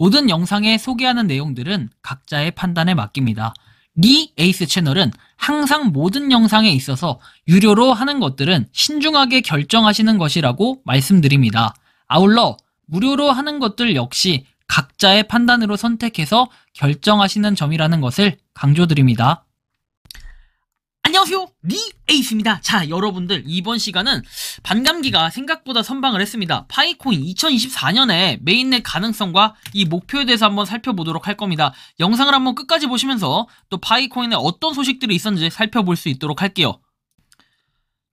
모든 영상에 소개하는 내용들은 각자의 판단에 맡깁니다. 리 에이스 채널은 항상 모든 영상에 있어서 유료로 하는 것들은 신중하게 결정하시는 것이라고 말씀드립니다. 아울러 무료로 하는 것들 역시 각자의 판단으로 선택해서 결정하시는 점이라는 것을 강조드립니다. 안녕하세요, 리 에이스입니다. 자, 여러분들, 이번 시간은 반감기가 생각보다 선방을 했습니다. 파이코인 2024년에 메인넷 가능성과 이 목표에 대해서 한번 살펴보도록 할 겁니다. 영상을 한번 끝까지 보시면서 또 파이코인에 어떤 소식들이 있었는지 살펴볼 수 있도록 할게요.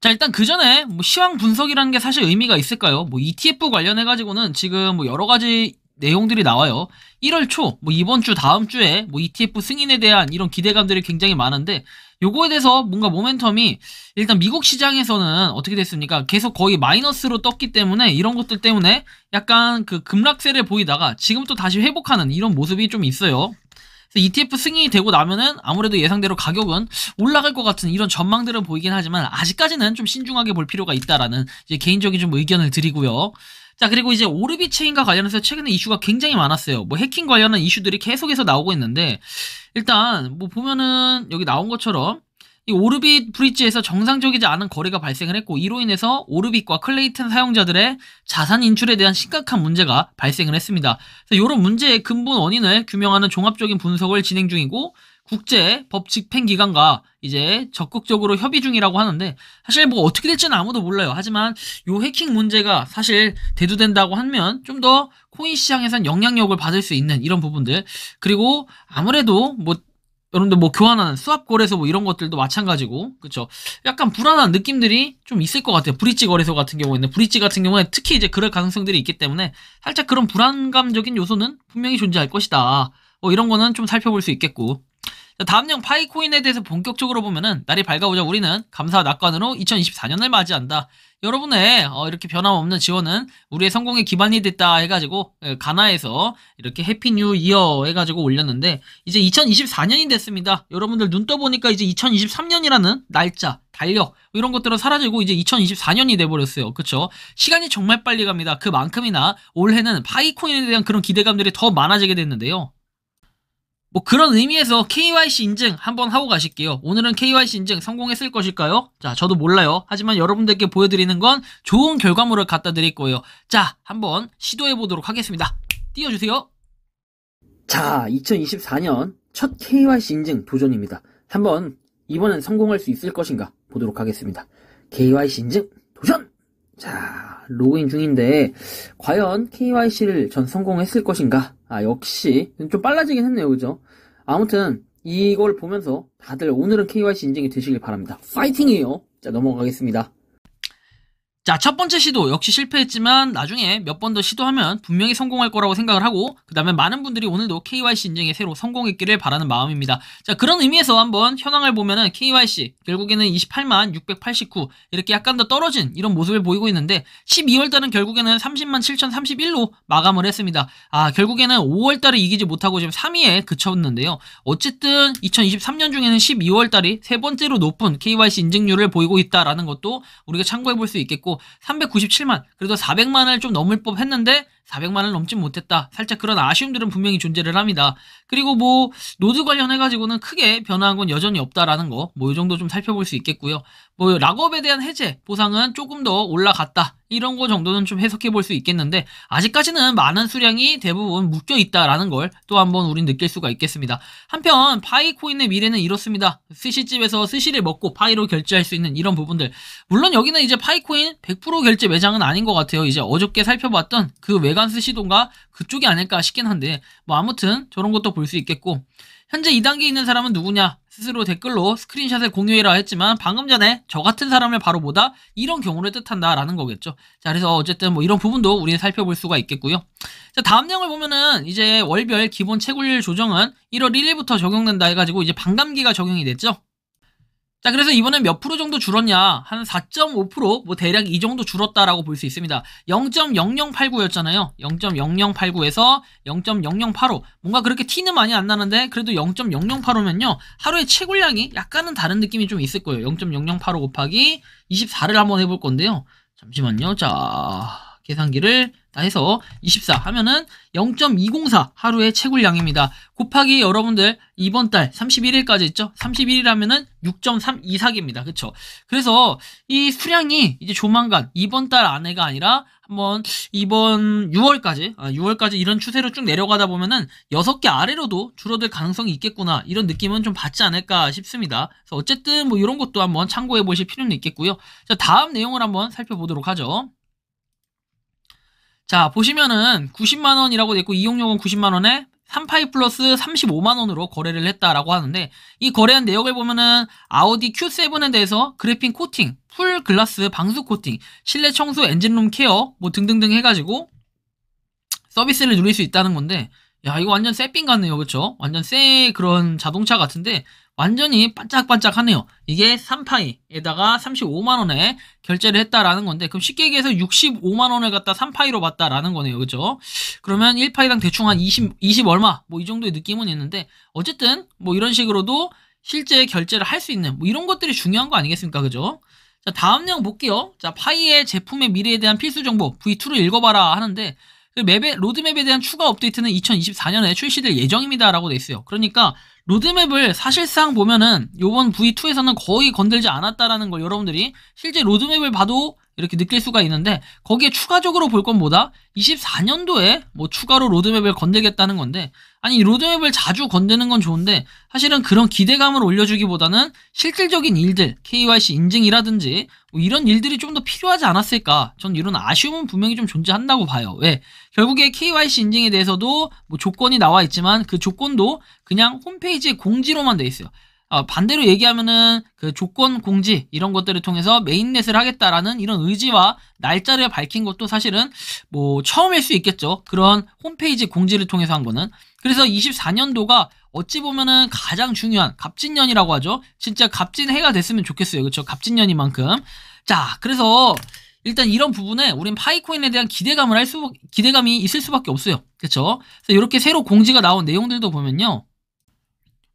자, 일단 그 전에 시황 분석이라는 게 사실 의미가 있을까요? ETF 관련해가지고는 지금 여러가지 내용들이 나와요. 1월 초, 이번 주, 다음 주에 ETF 승인에 대한 이런 기대감들이 굉장히 많은데, 요거에 대해서 뭔가 모멘텀이 일단 미국 시장에서는 어떻게 됐습니까? 계속 거의 마이너스로 떴기 때문에 이런 것들 때문에 약간 그 급락세를 보이다가 지금 또 다시 회복하는 이런 모습이 좀 있어요. 그래서 ETF 승인이 되고 나면은 아무래도 예상대로 가격은 올라갈 것 같은 이런 전망들은 보이긴 하지만 아직까지는 좀 신중하게 볼 필요가 있다라는 이제 개인적인 좀 의견을 드리고요. 자, 그리고 이제 오르비 체인과 관련해서 최근에 이슈가 굉장히 많았어요. 해킹 관련한 이슈들이 계속해서 나오고 있는데, 일단 보면은 여기 나온 것처럼 이 오르빗 브릿지에서 정상적이지 않은 거래가 발생을 했고, 이로 인해서 오르빗과 클레이튼 사용자들의 자산 인출에 대한 심각한 문제가 발생을 했습니다. 그래서 이런 문제의 근본 원인을 규명하는 종합적인 분석을 진행 중이고, 국제 법 집행기관과 이제 적극적으로 협의 중이라고 하는데, 사실 어떻게 될지는 아무도 몰라요. 하지만 요 해킹 문제가 사실 대두된다고 하면 좀 더 코인 시장에선 영향력을 받을 수 있는 이런 부분들, 그리고 아무래도 여러분들 교환하는 스왑 거래소 이런 것들도 마찬가지고, 그쵸? 약간 불안한 느낌들이 좀 있을 것 같아요. 브릿지 거래소 같은 경우에는, 브릿지 같은 경우에 특히 이제 그럴 가능성들이 있기 때문에 살짝 그런 불안감적인 요소는 분명히 존재할 것이다. 이런 거는 좀 살펴볼 수 있겠고. 다음 내용, 파이코인에 대해서 본격적으로 보면은, 날이 밝아오자 우리는 감사 낙관으로 2024년을 맞이한다. 여러분의 이렇게 변함없는 지원은 우리의 성공의 기반이 됐다 해가지고 가나에서 이렇게 해피 뉴 이어 해가지고 올렸는데, 이제 2024년이 됐습니다. 여러분들 눈 떠보니까 이제 2023년이라는 날짜, 달력 이런 것들은 사라지고 이제 2024년이 돼버렸어요. 그쵸? 시간이 정말 빨리 갑니다. 그만큼이나 올해는 파이코인에 대한 그런 기대감들이 더 많아지게 됐는데요. 그런 의미에서 KYC 인증 한번 하고 가실게요. 오늘은 KYC 인증 성공했을 것일까요? 자, 저도 몰라요. 하지만 여러분들께 보여드리는 건 좋은 결과물을 갖다 드릴 거예요. 자, 한번 시도해보도록 하겠습니다. 띄워주세요. 자, 2024년 첫 KYC 인증 도전입니다. 한번 이번엔 성공할 수 있을 것인가 보도록 하겠습니다. KYC 인증 도전! 자, 로그인 중인데 과연 KYC를 전 성공했을 것인가? 역시 좀 빨라지긴 했네요. 그죠? 아무튼 이걸 보면서 다들 오늘은 KYC 인증이 되시길 바랍니다. 파이팅이에요. 자, 넘어가겠습니다. 자, 첫 번째 시도 역시 실패했지만 나중에 몇 번 더 시도하면 분명히 성공할 거라고 생각을 하고, 그 다음에 많은 분들이 오늘도 KYC 인증에 새로 성공했기를 바라는 마음입니다. 자, 그런 의미에서 한번 현황을 보면은 KYC 결국에는 28만 689 이렇게 약간 더 떨어진 이런 모습을 보이고 있는데, 12월달은 결국에는 30만 7031로 마감을 했습니다. 결국에는 5월달을 이기지 못하고 지금 3위에 그쳤는데요. 어쨌든 2023년 중에는 12월달이 세 번째로 높은 KYC 인증률을 보이고 있다라는 것도 우리가 참고해 볼 수 있겠고, 397만, 그래도 400만을 좀 넘을 법 했는데 400만을 넘진 못했다. 살짝 그런 아쉬움들은 분명히 존재를 합니다. 그리고 노드 관련해가지고는 크게 변화한 건 여전히 없다라는 거, 이 정도 좀 살펴볼 수 있겠고요. 락업에 대한 해제, 보상은 조금 더 올라갔다. 이런 거 정도는 좀 해석해 볼 수 있겠는데, 아직까지는 많은 수량이 대부분 묶여 있다라는 걸 또 한번 우린 느낄 수가 있겠습니다. 한편 파이코인의 미래는 이렇습니다. 스시집에서 스시를 먹고 파이로 결제할 수 있는 이런 부분들. 물론 여기는 이제 파이코인 100% 결제 매장은 아닌 것 같아요. 이제 어저께 살펴봤던 그 외관 스시동가 그쪽이 아닐까 싶긴 한데, 아무튼 저런 것도 볼 수 있겠고, 현재 2단계에 있는 사람은 누구냐? 스스로 댓글로 스크린샷을 공유해라 했지만 방금 전에 저 같은 사람을 바로 보다 이런 경우를 뜻한다라는 거겠죠. 자, 그래서 어쨌든 이런 부분도 우리는 살펴볼 수가 있겠고요. 자, 다음 내용을 보면은 이제 월별 기본 채굴 조정은 1월 1일부터 적용된다 해가지고 이제 반감기가 적용이 됐죠. 자, 그래서 이번엔 몇 프로 정도 줄었냐? 한 4.5%, 대략 이 정도 줄었다라고 볼 수 있습니다. 0.0089였잖아요. 0.0089에서 0.0085. 뭔가 그렇게 티는 많이 안 나는데, 그래도 0.0085면요, 하루에 채굴량이 약간은 다른 느낌이 좀 있을 거예요. 0.0085 곱하기 24를 한번 해볼 건데요. 잠시만요. 자, 계산기를 다 해서 24 하면은 0.204 하루의 채굴량입니다. 곱하기 여러분들 이번 달 31일까지 있죠? 31일 하면은 6.324개입니다. 그쵸? 그래서 이 수량이 이제 조만간 이번 달 안에가 아니라 한번 이번 6월까지 이런 추세로 쭉 내려가다 보면은 6개 아래로도 줄어들 가능성이 있겠구나, 이런 느낌은 좀 받지 않을까 싶습니다. 그래서 어쨌든 뭐 이런 것도 한번 참고해 보실 필요는 있겠고요. 자, 다음 내용을 한번 살펴보도록 하죠. 자, 보시면은 90만원이라고 되어 있고 이용료금 90만원에 3파이 플러스 35만원으로 거래를 했다라고 하는데, 이 거래한 내역을 보면은 아우디 Q7에 대해서 그래핀 코팅, 풀 글라스 방수 코팅, 실내 청소, 엔진룸 케어 뭐 등등등 해가지고 서비스를 누릴 수 있다는 건데, 야, 이거 완전 새삥 같네요. 그쵸? 완전 새 그런 자동차 같은데 완전히 반짝반짝하네요. 이게 3파이에다가 35만원에 결제를 했다라는 건데, 그럼 쉽게 얘기해서 65만원을 갖다 3파이로 받다라는 거네요. 그죠? 그러면 1파이당 대충 한 20 얼마? 뭐 이 정도의 느낌은 있는데, 어쨌든 뭐 이런 식으로도 실제 결제를 할 수 있는 뭐 이런 것들이 중요한 거 아니겠습니까? 그죠? 자, 다음 내용 볼게요. 자, 파이의 제품의 미래에 대한 필수 정보 V2를 읽어봐라 하는데, 그 로드맵에 대한 추가 업데이트는 2024년에 출시될 예정입니다 라고 돼 있어요. 그러니까 로드맵을 사실상 보면은 요번 V2에서는 거의 건들지 않았다라는 걸 여러분들이 실제 로드맵을 봐도 이렇게 느낄 수가 있는데, 거기에 추가적으로 볼 건 뭐다? 24년도에 뭐 추가로 로드맵을 건들겠다는 건데, 아니 로드맵을 자주 건드는 건 좋은데 사실은 그런 기대감을 올려주기보다는 실질적인 일들, KYC 인증이라든지 뭐 이런 일들이 좀 더 필요하지 않았을까? 전 이런 아쉬움은 분명히 좀 존재한다고 봐요. 왜? 결국에 KYC 인증에 대해서도 뭐 조건이 나와 있지만 그 조건도 그냥 홈페이지에 공지로만 돼 있어요. 반대로 얘기하면은 그 조건 공지 이런 것들을 통해서 메인넷을 하겠다라는 이런 의지와 날짜를 밝힌 것도 사실은 뭐 처음일 수 있겠죠. 그런 홈페이지 공지를 통해서 한 거는. 그래서 24년도가 어찌 보면은 가장 중요한 갑진년이라고 하죠. 진짜 갑진해가 됐으면 좋겠어요. 그렇죠? 갑진년이만큼. 자, 그래서 일단 이런 부분에 우린 파이코인에 대한 기대감이 있을 수밖에 없어요. 그렇죠? 그래서 이렇게 새로 공지가 나온 내용들도 보면요.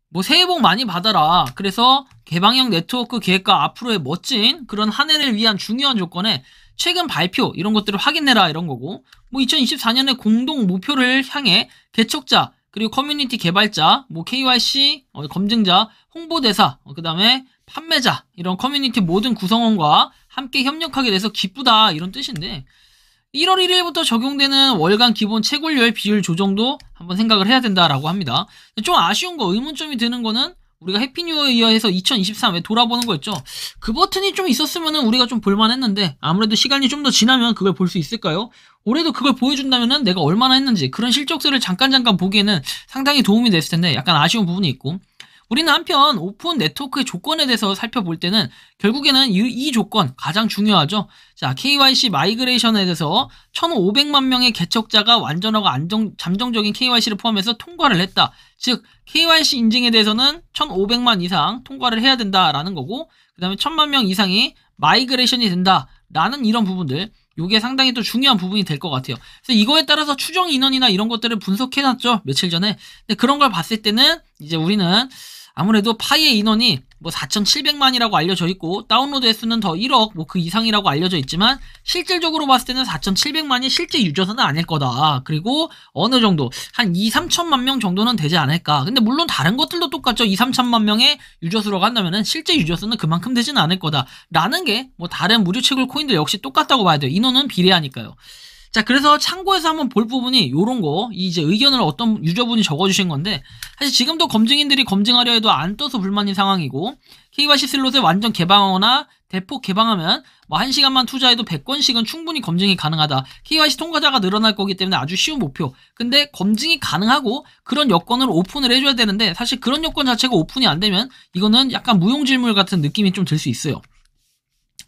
뭐 새해 복 많이 받아라. 그래서 개방형 네트워크 계획과 앞으로의 멋진 그런 한 해를 위한 중요한 조건에 최근 발표 이런 것들을 확인해라 이런 거고, 뭐 2024년에 공동 목표를 향해 개척자 그리고 커뮤니티 개발자, 뭐 KYC 검증자, 홍보대사, 그 다음에 판매자 이런 커뮤니티 모든 구성원과 함께 협력하게 돼서 기쁘다 이런 뜻인데, 1월 1일부터 적용되는 월간 기본 채굴료의 비율 조정도 한번 생각을 해야 된다라고 합니다. 좀 아쉬운 거, 의문점이 드는 거는 우리가 해피뉴어 이어에서 2023에 돌아보는 거 있죠. 그 버튼이 좀 있었으면 우리가 좀 볼만했는데 아무래도 시간이 좀 더 지나면 그걸 볼 수 있을까요? 올해도 그걸 보여준다면 내가 얼마나 했는지 그런 실적들을 잠깐 보기에는 상당히 도움이 됐을 텐데 약간 아쉬운 부분이 있고, 우리는 한편 오픈 네트워크의 조건에 대해서 살펴볼 때는 결국에는 이 조건 가장 중요하죠. 자, KYC 마이그레이션에 대해서 1,500만 명의 개척자가 완전하고 잠정적인 KYC를 포함해서 통과를 했다. 즉 KYC 인증에 대해서는 1,500만 이상 통과를 해야 된다라는 거고, 그 다음에 1,000만 명 이상이 마이그레이션이 된다라는 이런 부분들, 요게 상당히 또 중요한 부분이 될 것 같아요. 그래서 이거에 따라서 추정 인원이나 이런 것들을 분석해놨죠, 며칠 전에. 근데 그런 걸 봤을 때는 이제 우리는 아무래도 파이의 인원이 뭐 4,700만이라고 알려져 있고 다운로드 횟수는 더 1억 뭐 그 이상이라고 알려져 있지만, 실질적으로 봤을 때는 4,700만이 실제 유저수는 아닐 거다. 그리고 어느 정도 한 2-3천만 명 정도는 되지 않을까. 근데 물론 다른 것들도 똑같죠. 2-3천만 명의 유저수로 간다면은 실제 유저수는 그만큼 되지는 않을 거다 라는 게 뭐 다른 무료 채굴 코인들 역시 똑같다고 봐야 돼요. 인원은 비례하니까요. 자, 그래서 참고해서 한번 볼 부분이 요런 거, 이제 의견을 어떤 유저분이 적어주신 건데, 사실 지금도 검증인들이 검증하려 해도 안 떠서 불만인 상황이고, KYC 슬롯을 완전 개방하거나 대폭 개방하면 뭐 1시간만 투자해도 100건씩은 충분히 검증이 가능하다. KYC 통과자가 늘어날 거기 때문에 아주 쉬운 목표. 근데 검증이 가능하고 그런 여건을 오픈을 해줘야 되는데, 사실 그런 여건 자체가 오픈이 안 되면 이거는 약간 무용지물 같은 느낌이 좀 들 수 있어요.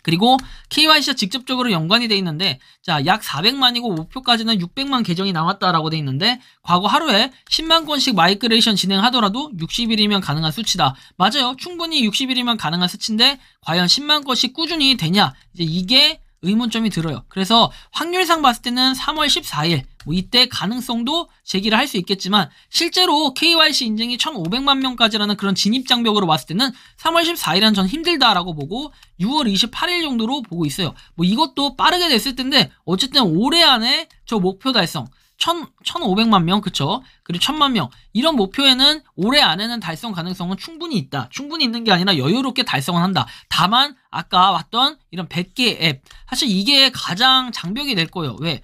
그리고 KYC와 직접적으로 연관이 돼 있는데, 자, 약 400만이고 목표까지는 600만 계정이 나왔다라고 돼 있는데, 과거 하루에 10만 건씩 마이그레이션 진행하더라도 60일이면 가능한 수치다. 맞아요. 충분히 60일이면 가능한 수치인데 과연 10만 건씩 꾸준히 되냐? 이제 이게 의문점이 들어요. 그래서 확률상 봤을 때는 3월 14일 뭐 이때 가능성도 제기를 할 수 있겠지만 실제로 KYC 인증이 1,500만 명까지라는 그런 진입장벽으로 봤을 때는 3월 14일은 전 힘들다라고 보고 6월 28일 정도로 보고 있어요. 뭐 이것도 빠르게 됐을 텐데 어쨌든 올해 안에 저 목표 달성 1,500만 명, 그쵸? 그리고 1,000만 명. 이런 목표에는 올해 안에는 달성 가능성은 충분히 있다. 충분히 있는 게 아니라 여유롭게 달성을 한다. 다만, 아까 봤던 이런 100개 앱. 사실 이게 가장 장벽이 될 거예요. 왜?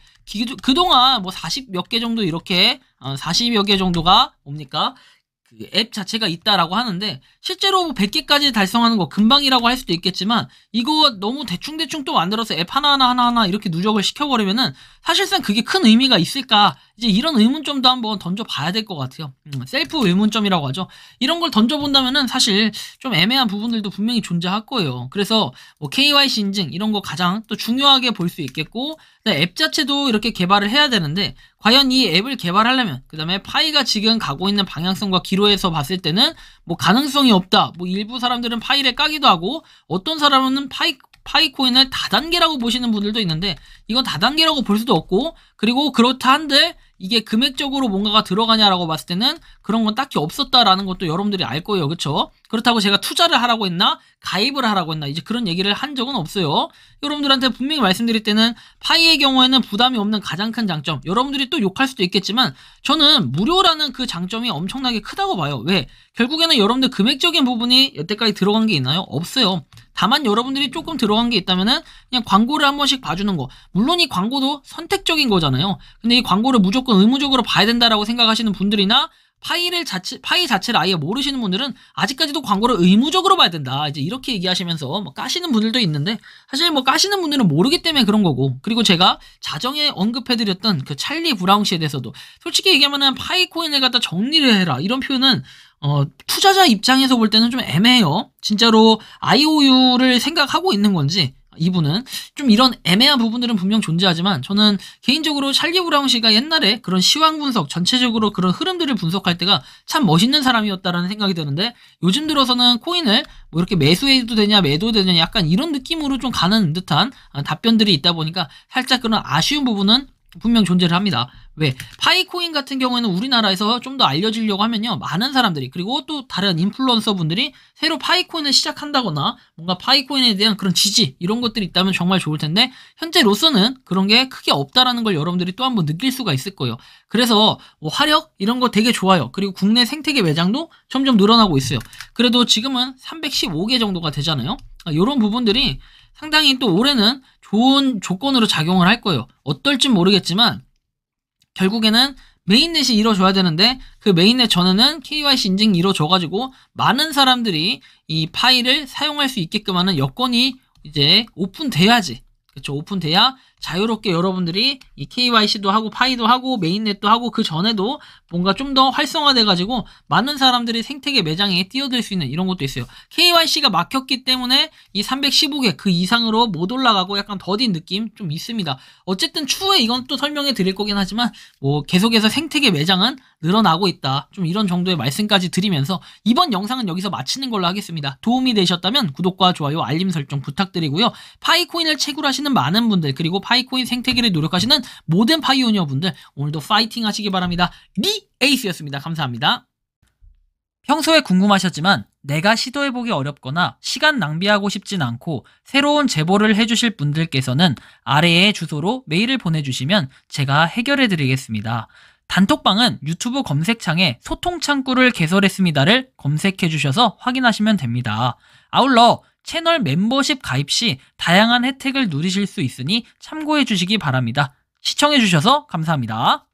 그동안 뭐 40 몇 개 정도 이렇게, 40여 개 정도가 뭡니까? 그 앱 자체가 있다라고 하는데 실제로 뭐 100개까지 달성하는 거 금방이라고 할 수도 있겠지만 이거 너무 대충대충 또 만들어서 앱 하나하나 이렇게 누적을 시켜버리면은 사실상 그게 큰 의미가 있을까 이제 이런 의문점도 한번 던져봐야 될 것 같아요. 셀프 의문점이라고 하죠. 이런 걸 던져본다면은 사실 좀 애매한 부분들도 분명히 존재할 거예요. 그래서 뭐 KYC 인증 이런 거 가장 또 중요하게 볼 수 있겠고 앱 자체도 이렇게 개발을 해야 되는데 과연 이 앱을 개발하려면 그 다음에 파이가 지금 가고 있는 방향성과 기로에서 봤을 때는 뭐 가능성이 없다. 뭐 일부 사람들은 파이를 까기도 하고 어떤 사람은 파이코인을 다단계라고 보시는 분들도 있는데 이건 다단계라고 볼 수도 없고 그리고 그렇다 한들 이게 금액적으로 뭔가가 들어가냐라고 봤을 때는 그런 건 딱히 없었다라는 것도 여러분들이 알 거예요. 그쵸? 그렇다고 제가 투자를 하라고 했나? 가입을 하라고 했나? 이제 그런 얘기를 한 적은 없어요. 여러분들한테 분명히 말씀드릴 때는 파이의 경우에는 부담이 없는 가장 큰 장점. 여러분들이 또 욕할 수도 있겠지만 저는 무료라는 그 장점이 엄청나게 크다고 봐요. 왜? 결국에는 여러분들 금액적인 부분이 여태까지 들어간 게 있나요? 없어요. 다만 여러분들이 조금 들어간 게 있다면은 그냥 광고를 한 번씩 봐주는 거. 물론 이 광고도 선택적인 거잖아요. 근데 이 광고를 무조건 의무적으로 봐야 된다라고 생각하시는 분들이나 파이 자체를 아예 모르시는 분들은 아직까지도 광고를 의무적으로 봐야 된다. 이제 이렇게 얘기하시면서 뭐 까시는 분들도 있는데 사실 뭐 까시는 분들은 모르기 때문에 그런 거고 그리고 제가 자정에 언급해드렸던 그 찰리 브라운 씨에 대해서도 솔직히 얘기하면은 파이코인을 갖다 정리를 해라 이런 표현은 투자자 입장에서 볼 때는 좀 애매해요. 진짜로 IOU를 생각하고 있는 건지 이분은 좀 이런 애매한 부분들은 분명 존재하지만 저는 개인적으로 찰리 브라운 씨가 옛날에 그런 시황 분석 전체적으로 그런 흐름들을 분석할 때가 참 멋있는 사람이었다라는 생각이 드는데 요즘 들어서는 코인을 뭐 이렇게 매수해도 되냐 매도해도 되냐 약간 이런 느낌으로 좀 가는 듯한 답변들이 있다 보니까 살짝 그런 아쉬운 부분은 분명 존재를 합니다. 왜? 파이코인 같은 경우에는 우리나라에서 좀 더 알려지려고 하면요. 많은 사람들이 그리고 또 다른 인플루언서 분들이 새로 파이코인을 시작한다거나 뭔가 파이코인에 대한 그런 지지 이런 것들이 있다면 정말 좋을 텐데 현재로서는 그런 게 크게 없다라는 걸 여러분들이 또 한번 느낄 수가 있을 거예요. 그래서 뭐 화력 이런 거 되게 좋아요. 그리고 국내 생태계 매장도 점점 늘어나고 있어요. 그래도 지금은 315개 정도가 되잖아요. 이런 부분들이 상당히 또 올해는 좋은 조건으로 작용을 할 거예요. 어떨진 모르겠지만 결국에는 메인넷이 이루어져야 되는데 그 메인넷 전에는 KYC 인증이 이루어져가지고 많은 사람들이 이 파일을 사용할 수 있게끔 하는 여건이 이제 오픈돼야지. 그렇죠. 오픈돼야 자유롭게 여러분들이 이 KYC도 하고 파이도 하고 메인넷도 하고 그 전에도 뭔가 좀 더 활성화돼가지고 많은 사람들이 생태계 매장에 뛰어들 수 있는 이런 것도 있어요. KYC가 막혔기 때문에 이 315개 그 이상으로 못 올라가고 약간 더딘 느낌 좀 있습니다. 어쨌든 추후에 이건 또 설명해 드릴 거긴 하지만 뭐 계속해서 생태계 매장은 늘어나고 있다. 좀 이런 정도의 말씀까지 드리면서 이번 영상은 여기서 마치는 걸로 하겠습니다. 도움이 되셨다면 구독과 좋아요, 알림 설정 부탁드리고요. 파이코인을 채굴하시는 많은 분들 그리고 파이코인 생태계를 노력하시는 모든 파이오니어 분들 오늘도 파이팅 하시기 바랍니다. 리 에이스였습니다. 감사합니다. 평소에 궁금하셨지만 내가 시도해보기 어렵거나 시간 낭비하고 싶진 않고 새로운 제보를 해주실 분들께서는 아래의 주소로 메일을 보내주시면 제가 해결해드리겠습니다. 단톡방은 유튜브 검색창에 소통창구를 개설했습니다를 검색해주셔서 확인하시면 됩니다. 아울러 채널 멤버십 가입 시 다양한 혜택을 누리실 수 있으니 참고해주시기 바랍니다. 시청해주셔서 감사합니다.